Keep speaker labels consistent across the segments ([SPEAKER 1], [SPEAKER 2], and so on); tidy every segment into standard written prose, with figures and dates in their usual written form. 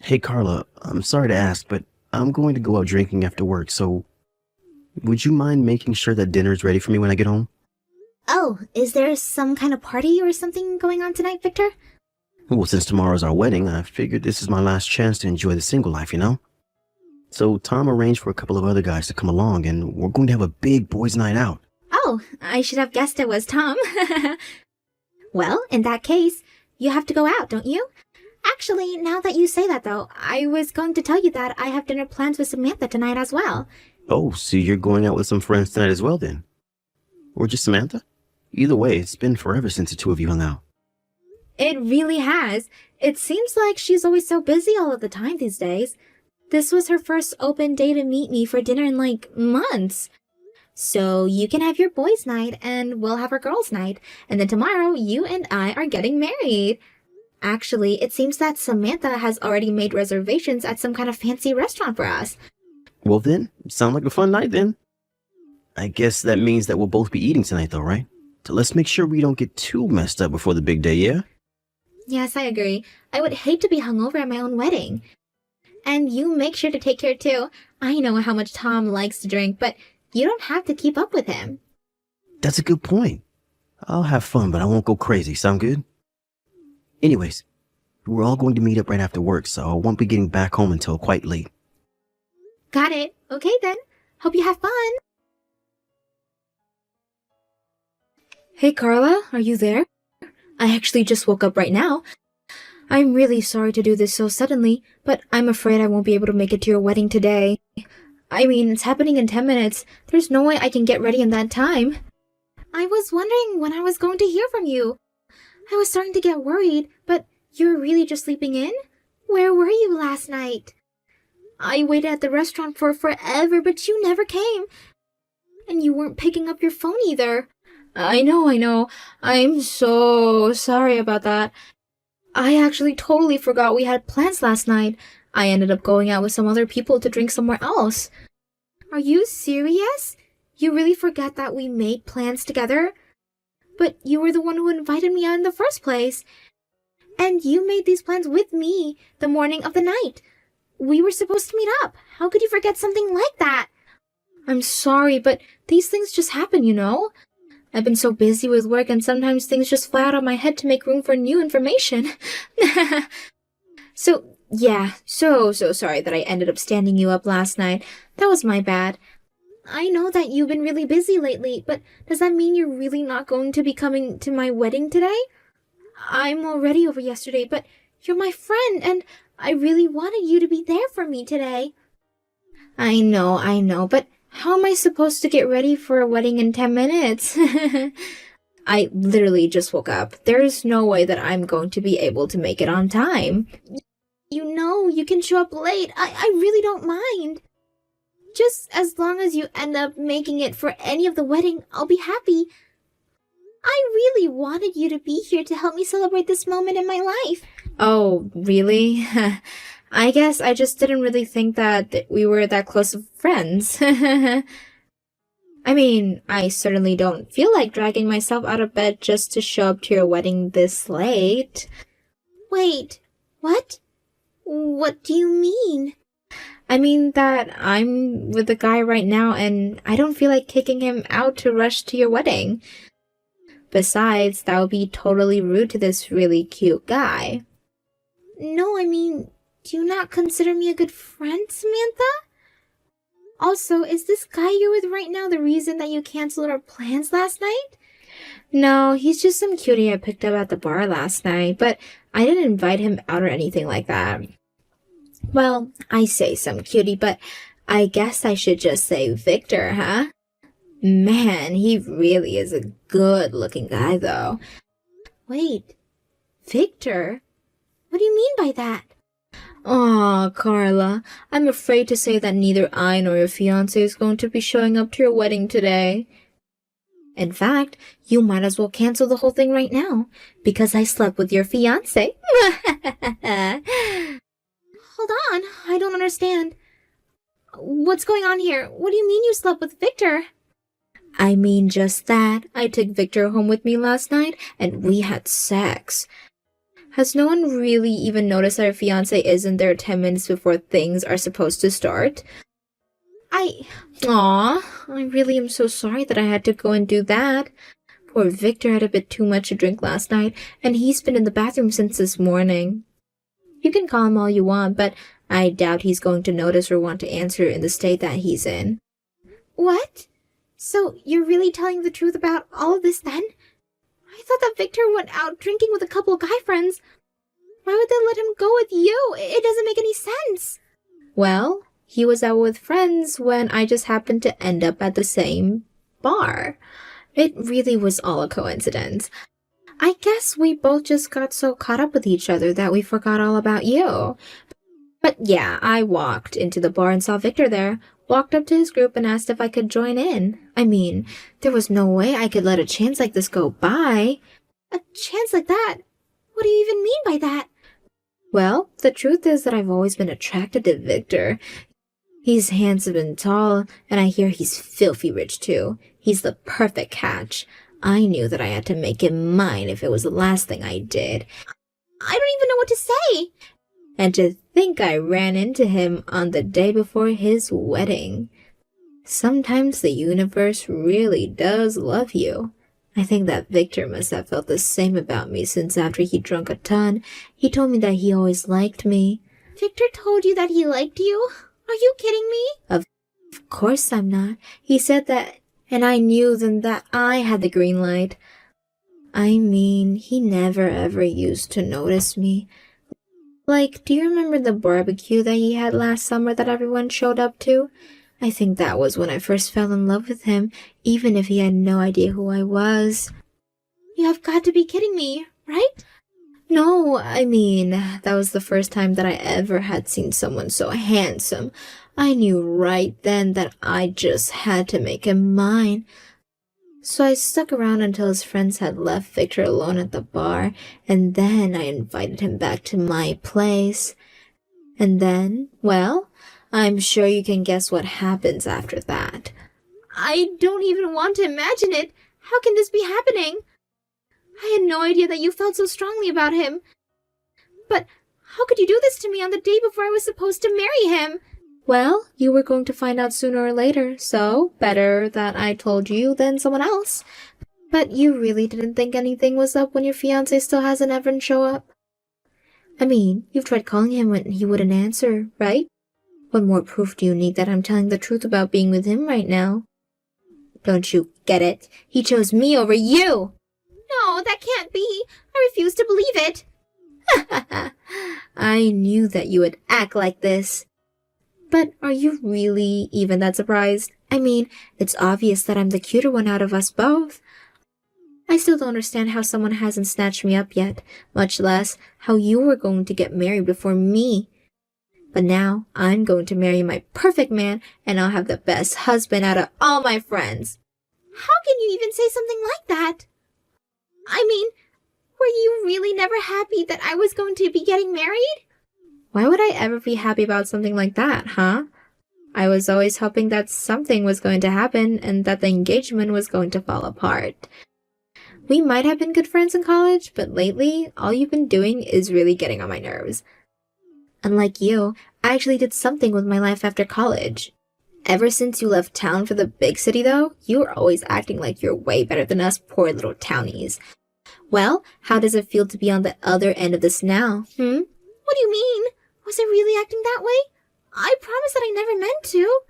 [SPEAKER 1] Hey Carla, I'm sorry to ask, but I'm going to go out drinking after work, so would you mind making sure that dinner is ready for me when I get home?
[SPEAKER 2] Oh, is there some kind of party or something going on tonight, Victor?
[SPEAKER 1] Well, since tomorrow's our wedding, I figured this is my last chance to enjoy the single life. So Tom arranged for a couple of other guys to come along, and we're going to have a big boys' night out.
[SPEAKER 2] Oh, I should have guessed it was Tom. Well, in that case, you have to go out, don't you? Actually, now that you say that though, I was going to tell you that I have dinner plans with Samantha tonight as well.
[SPEAKER 1] Oh, so you're going out with some friends tonight as well then? Or just Samantha? Either way, it's been forever since the two of you hung out.
[SPEAKER 2] It really has. It seems like she's always so busy all of the time these days. This was her first open day to meet me for dinner in like months. So you can have your boys' night and we'll have our girls' night. And then tomorrow you and I are getting married. Actually, it seems that Samantha has already made reservations at some kind of fancy restaurant for us.
[SPEAKER 1] Well then, sound like a fun night then. I guess that means that we'll both be eating tonight though, right? So let's make sure we don't get too messed up before the big day, yeah?
[SPEAKER 2] Yes, I agree. I would hate to be hungover at my own wedding. And you make sure to take care too. I know how much Tom likes to drink, but you don't have to keep up with him.
[SPEAKER 1] That's a good point. I'll have fun, but I won't go crazy. Sound good? Anyways, we're all going to meet up right after work, so I won't be getting back home until quite late.
[SPEAKER 2] Got it. Okay then. Hope you have fun. Hey Carla, are you there? I actually just woke up right now. I'm really sorry to do this so suddenly, but I'm afraid I won't be able to make it to your wedding today. I mean, it's happening in 10 minutes. There's no way I can get ready in that time. I was wondering when I was going to hear from you. I was starting to get worried, but you were really just sleeping in? Where were you last night? I waited at the restaurant for forever, but you never came. And you weren't picking up your phone either. I know. I'm so sorry about that. I actually totally forgot we had plans last night. I ended up going out with some other people to drink somewhere else. Are you serious? You really forgot that we made plans together? But you were the one who invited me out in the first place. And you made these plans with me the morning of the night. We were supposed to meet up. How could you forget something like that? I'm sorry, but these things just happen. I've been so busy with work and sometimes things just fly out of my head to make room for new information. So, yeah, so sorry that I ended up standing you up last night. That was my bad. I know that you've been really busy lately, but does that mean you're really not going to be coming to my wedding today? I'm already over yesterday, but you're my friend, and I really wanted you to be there for me today. I know, but how am I supposed to get ready for a wedding in 10 minutes? I literally just woke up. There's no way that I'm going to be able to make it on time. You can show up late. I really don't mind. Just as long as you end up making it for any of the wedding, I'll be happy. I really wanted you to be here to help me celebrate this moment in my life. Oh, really? I guess I just didn't really think that we were that close of friends. I mean, I certainly don't feel like dragging myself out of bed just to show up to your wedding this late. Wait, what? What do you mean? I mean that I'm with a guy right now and I don't feel like kicking him out to rush to your wedding. Besides, that would be totally rude to this really cute guy. No, I mean, do you not consider me a good friend, Samantha? Also, is this guy you're with right now the reason that you canceled our plans last night? No, he's just some cutie I picked up at the bar last night, but I didn't invite him out or anything like that. Well, I say some cutie, but I guess I should just say Victor, huh? Man, he really is a good-looking guy, though. Wait, Victor? What do you mean by that? Aw, Carla, I'm afraid to say that neither I nor your fiancé is going to be showing up to your wedding today. In fact, you might as well cancel the whole thing right now, because I slept with your fiancé. Hold on, I don't understand. What's going on here? What do you mean you slept with Victor? I mean just that. I took Victor home with me last night, and we had sex. Has no one really even noticed that our fiancé isn't there 10 minutes before things are supposed to start? I really am so sorry that I had to go and do that. Poor Victor had a bit too much to drink last night, and he's been in the bathroom since this morning. You can call him all you want, but I doubt he's going to notice or want to answer in the state that he's in. What? So you're really telling the truth about all of this then? I thought that Victor went out drinking with a couple of guy friends. Why would they let him go with you? It doesn't make any sense. Well, he was out with friends when I just happened to end up at the same bar. It really was all a coincidence. I guess we both just got so caught up with each other that we forgot all about you. But yeah, I walked into the bar and saw Victor there, walked up to his group and asked if I could join in. I mean, there was no way I could let a chance like this go by. A chance like that? What do you even mean by that? Well, the truth is that I've always been attracted to Victor. He's handsome and tall, and I hear he's filthy rich too. He's the perfect catch. I knew that I had to make him mine if it was the last thing I did. I don't even know what to say. And to think I ran into him on the day before his wedding. Sometimes the universe really does love you. I think that Victor must have felt the same about me since after he drunk a ton, he told me that he always liked me. Victor told you that he liked you? Are you kidding me? Of course I'm not. He said that, and I knew then that I had the green light. I mean, he never ever used to notice me. Like, do you remember the barbecue that he had last summer that everyone showed up to? I think that was when I first fell in love with him, even if he had no idea who I was. You have got to be kidding me, right? No, I mean, that was the first time that I ever had seen someone so handsome. I knew right then that I just had to make him mine. So I stuck around until his friends had left Victor alone at the bar, and then I invited him back to my place. And then, well, I'm sure you can guess what happens after that. I don't even want to imagine it. How can this be happening? I had no idea that you felt so strongly about him. But how could you do this to me on the day before I was supposed to marry him? Well, you were going to find out sooner or later, so better that I told you than someone else. But you really didn't think anything was up when your fiancé still hasn't ever show up? I mean, you've tried calling him when he wouldn't answer, right? What more proof do you need that I'm telling the truth about being with him right now? Don't you get it? He chose me over you! No, that can't be. I refuse to believe it. I knew that you would act like this. But are you really even that surprised? I mean, it's obvious that I'm the cuter one out of us both. I still don't understand how someone hasn't snatched me up yet, much less how you were going to get married before me. But now I'm going to marry my perfect man, and I'll have the best husband out of all my friends. How can you even say something like that? I mean, were you really never happy that I was going to be getting married? Why would I ever be happy about something like that, huh? I was always hoping that something was going to happen and that the engagement was going to fall apart. We might have been good friends in college, but lately, all you've been doing is really getting on my nerves. Unlike you, I actually did something with my life after college. Ever since you left town for the big city, though, you were always acting like you're way better than us poor little townies. Well, how does it feel to be on the other end of this now, What do you mean? Was I really acting that way? I promise that I never meant to.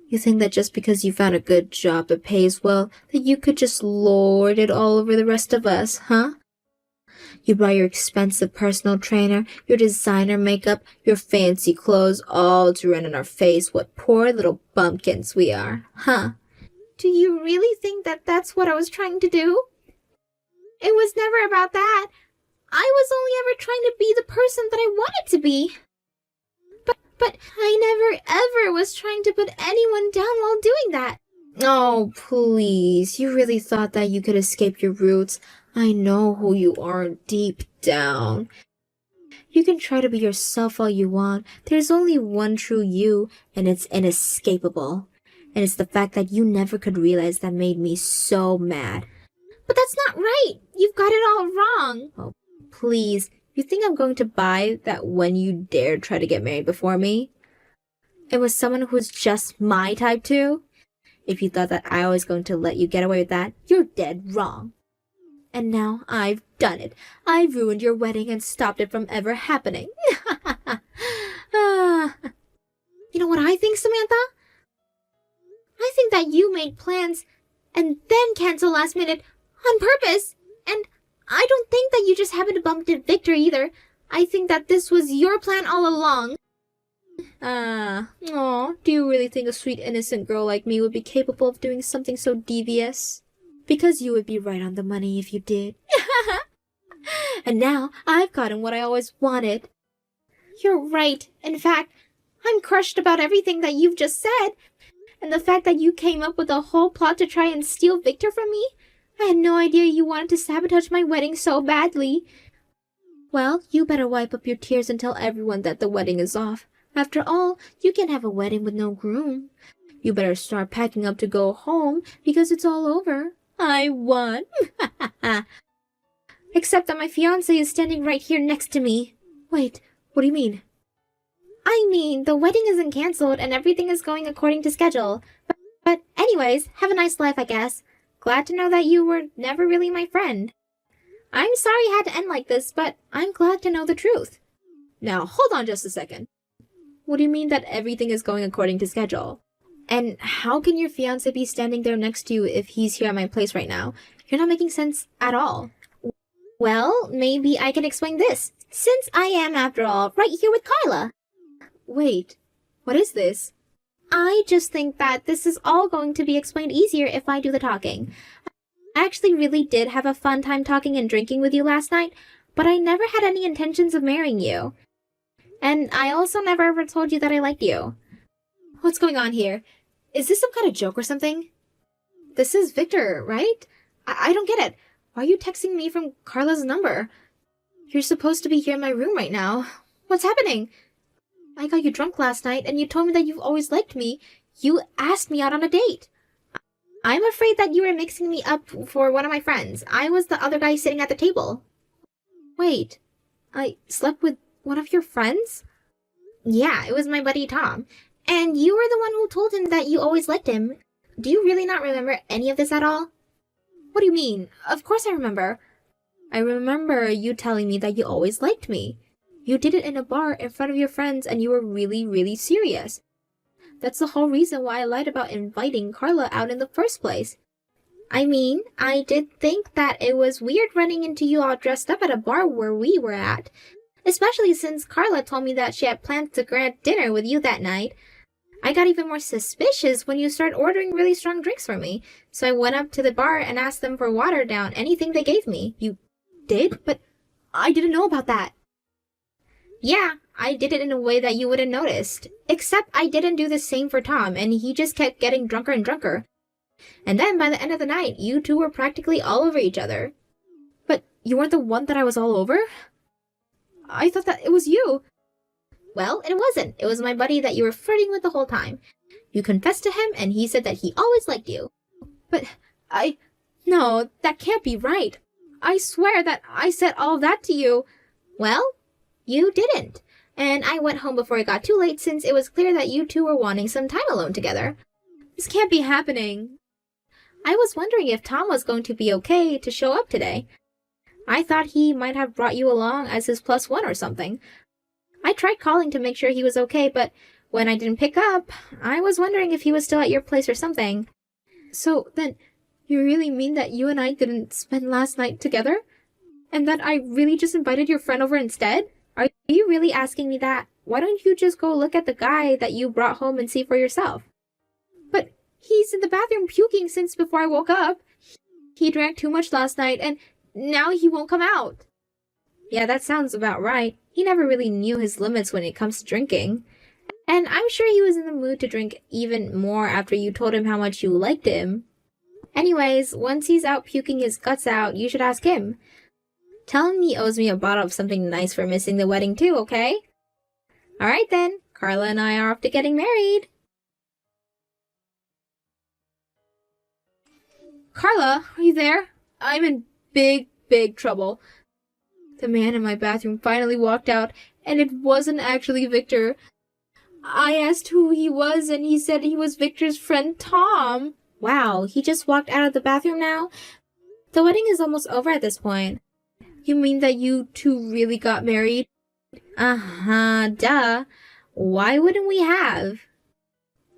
[SPEAKER 2] You think that just because you found a good job that pays well, that you could just lord it all over the rest of us, huh? You buy your expensive personal trainer, your designer makeup, your fancy clothes, all to run in our face what poor little bumpkins we are, huh? Do you really think that that's what I was trying to do? It was never about that. I was only ever trying to be the person that I wanted to be. But I never ever was trying to put anyone down while doing that. Oh, please. You really thought that you could escape your roots. I know who you are deep down. You can try to be yourself all you want. There's only one true you, and it's inescapable. And it's the fact that you never could realize that made me so mad. But that's not right. You've got it all wrong. Oh, please. You think I'm going to buy that when you dared try to get married before me? It was someone who's just my type too? If you thought that I was going to let you get away with that, you're dead wrong. And now I've done it. I've ruined your wedding and stopped it from ever happening. You know what I think, Samantha? I think that you made plans and then canceled last minute on purpose. And I don't think that you just happened to bump into Victor either. I think that this was your plan all along. Do you really think a sweet innocent girl like me would be capable of doing something so devious? Because you would be right on the money if you did. And now I've gotten what I always wanted. You're right. In fact, I'm crushed about everything that you've just said. And the fact that you came up with a whole plot to try and steal Victor from me? I had no idea you wanted to sabotage my wedding so badly. Well, you better wipe up your tears and tell everyone that the wedding is off. After all, you can't have a wedding with no groom. You better start packing up to go home because it's all over. I won. Except that my fiancé is standing right here next to me. Wait, what do you mean? I mean, the wedding isn't canceled and everything is going according to schedule. But anyways, have a nice life, I guess. Glad to know that you were never really my friend. I'm sorry it had to end like this, but I'm glad to know the truth. Now, hold on just a second. What do you mean that everything is going according to schedule? And how can your fiancé be standing there next to you if he's here at my place right now? You're not making sense at all. Well, maybe I can explain this, since I am, after all, right here with Carla. Wait, what is this? I just think that this is all going to be explained easier if I do the talking. I actually really did have a fun time talking and drinking with you last night, but I never had any intentions of marrying you. And I also never ever told you that I liked you. What's going on here? Is this some kind of joke or something? This is Victor, right? I don't get it. Why are you texting me from Carla's number? You're supposed to be here in my room right now. What's happening? I got you drunk last night and you told me that you've always liked me. You asked me out on a date. I'm afraid that you were mixing me up for one of my friends. I was the other guy sitting at the table. Wait, I slept with one of your friends? Yeah, it was my buddy Tom. And you were the one who told him that you always liked him. Do you really not remember any of this at all? What do you mean? Of course I remember. I remember you telling me that you always liked me. You did it in a bar in front of your friends and you were really, really serious. That's the whole reason why I lied about inviting Carla out in the first place. I mean, I did think that it was weird running into you all dressed up at a bar where we were at. Especially since Carla told me that she had planned to grant dinner with you that night. I got even more suspicious when you started ordering really strong drinks for me. So I went up to the bar and asked them for water down anything they gave me. You did? But I didn't know about that. Yeah, I did it in a way that you wouldn't noticed. Except I didn't do the same for Tom, and he just kept getting drunker and drunker. And then by the end of the night, you two were practically all over each other. But you weren't the one that I was all over? I thought that it was you. Well, it wasn't. It was my buddy that you were flirting with the whole time. You confessed to him, and he said that he always liked you. But no, that can't be right. I swear that I said all that to you. Well, you didn't. And I went home before it got too late since it was clear that you two were wanting some time alone together. This can't be happening. I was wondering if Tom was going to be okay to show up today. I thought he might have brought you along as his +1 or something. I tried calling to make sure he was okay, but when I didn't pick up, I was wondering if he was still at your place or something. So then, you really mean that you and I didn't spend last night together? And that I really just invited your friend over instead? Are you really asking me that? Why don't you just go look at the guy that you brought home and see for yourself? But he's in the bathroom puking since before I woke up. He drank too much last night and now he won't come out. Yeah, that sounds about right. He never really knew his limits when it comes to drinking. And I'm sure he was in the mood to drink even more after you told him how much you liked him. Anyways, once he's out puking his guts out, you should ask him. Tell him he owes me a bottle of something nice for missing the wedding too, okay? Alright then, Carla and I are off to getting married. Carla, are you there? I'm in big trouble. The man in my bathroom finally walked out, and it wasn't actually Victor. I asked who he was, and he said he was Victor's friend Tom. Wow, he just walked out of the bathroom now? The wedding is almost over at this point. You mean that you two really got married? Uh-huh, duh. Why wouldn't we have?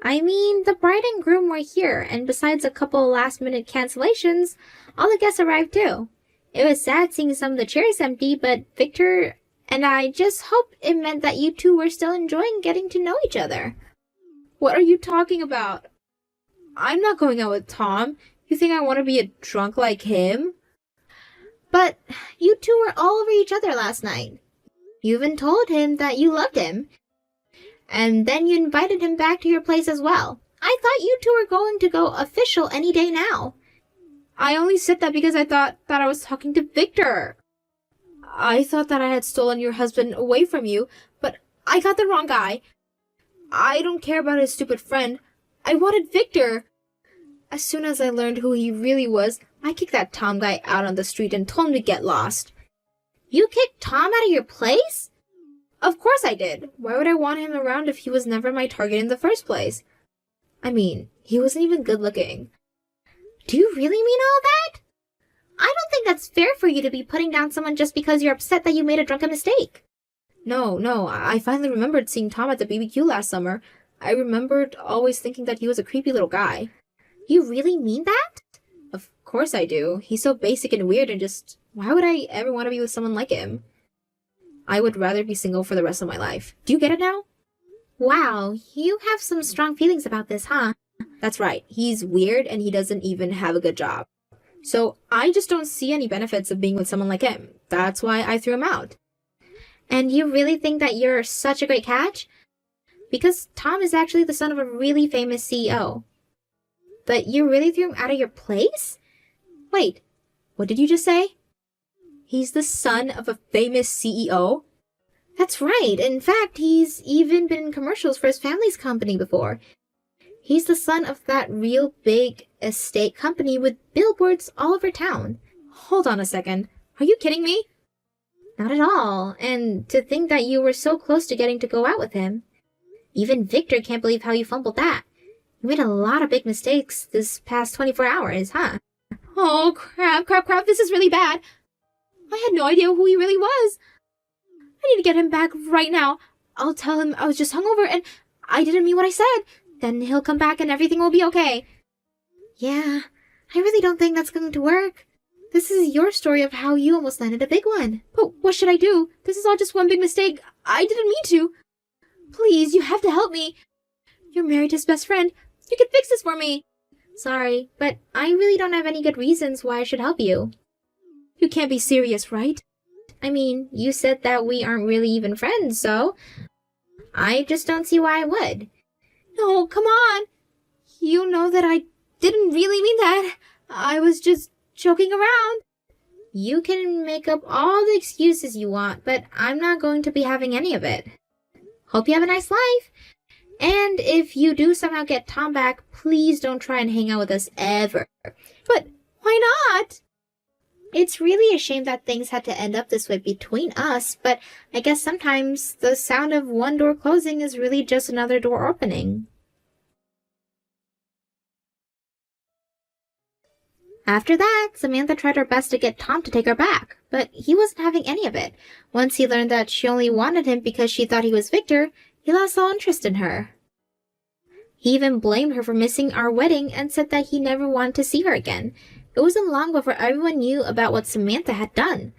[SPEAKER 2] I mean, the bride and groom were here, and besides a couple last-minute cancellations, all the guests arrived too. It was sad seeing some of the chairs empty, but Victor and I just hoped it meant that you two were still enjoying getting to know each other. What are you talking about? I'm not going out with Tom. You think I want to be a drunk like him? But you two were all over each other last night. You even told him that you loved him. And then you invited him back to your place as well. I thought you two were going to go official any day now. I only said that because I thought that I was talking to Victor. I thought that I had stolen your husband away from you, but I got the wrong guy. I don't care about his stupid friend. I wanted Victor. As soon as I learned who he really was, I kicked that Tom guy out on the street and told him to get lost. You kicked Tom out of your place? Of course I did. Why would I want him around if he was never my target in the first place? I mean, he wasn't even good looking. Do you really mean all that? I don't think that's fair for you to be putting down someone just because you're upset that you made a drunken mistake. No, I finally remembered seeing Tom at the BBQ last summer. I remembered always thinking that he was a creepy little guy. You really mean that? Of course I do. He's so basic and weird and just... Why would I ever want to be with someone like him? I would rather be single for the rest of my life. Do you get it now? Wow, you have some strong feelings about this, huh? That's right. He's weird and he doesn't even have a good job. So I just don't see any benefits of being with someone like him. That's why I threw him out. And you really think that you're such a great catch? Because Tom is actually the son of a really famous CEO. But you really threw him out of your place? Wait, what did you just say? He's the son of a famous CEO? That's right. In fact, he's even been in commercials for his family's company before. He's the son of that real big estate company with billboards all over town. Hold on a second. Are you kidding me? Not at all. And to think that you were so close to getting to go out with him. Even Victor can't believe how you fumbled that. You made a lot of big mistakes this past 24 hours, huh? Oh, crap, this is really bad. I had no idea who he really was. I need to get him back right now. I'll tell him I was just hungover and I didn't mean what I said. Then he'll come back and everything will be okay. Yeah, I really don't think that's going to work. This is your story of how you almost landed a big one. But what should I do? This is all just one big mistake. I didn't mean to. Please, you have to help me. You're married to his best friend. You can fix this for me. Sorry, but I really don't have any good reasons why I should help you. You can't be serious, right? I mean, you said that we aren't really even friends, so... I just don't see why I would. No, come on. You know that I didn't really mean that. I was just joking around. You can make up all the excuses you want, but I'm not going to be having any of it. Hope you have a nice life. And if you do somehow get Tom back, please don't try and hang out with us ever. But why not? It's really a shame that things had to end up this way between us, but I guess sometimes the sound of one door closing is really just another door opening. After that, Samantha tried her best to get Tom to take her back, but he wasn't having any of it. Once he learned that she only wanted him because she thought he was Victor, he lost all interest in her. He even blamed her for missing our wedding and said that he never wanted to see her again. It wasn't long before everyone knew about what Samantha had done.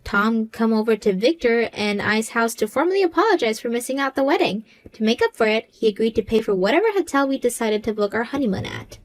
[SPEAKER 2] Tom come over to Victor and I's house to formally apologize for missing out the wedding. To make up for it, he agreed to pay for whatever hotel we decided to book our honeymoon at.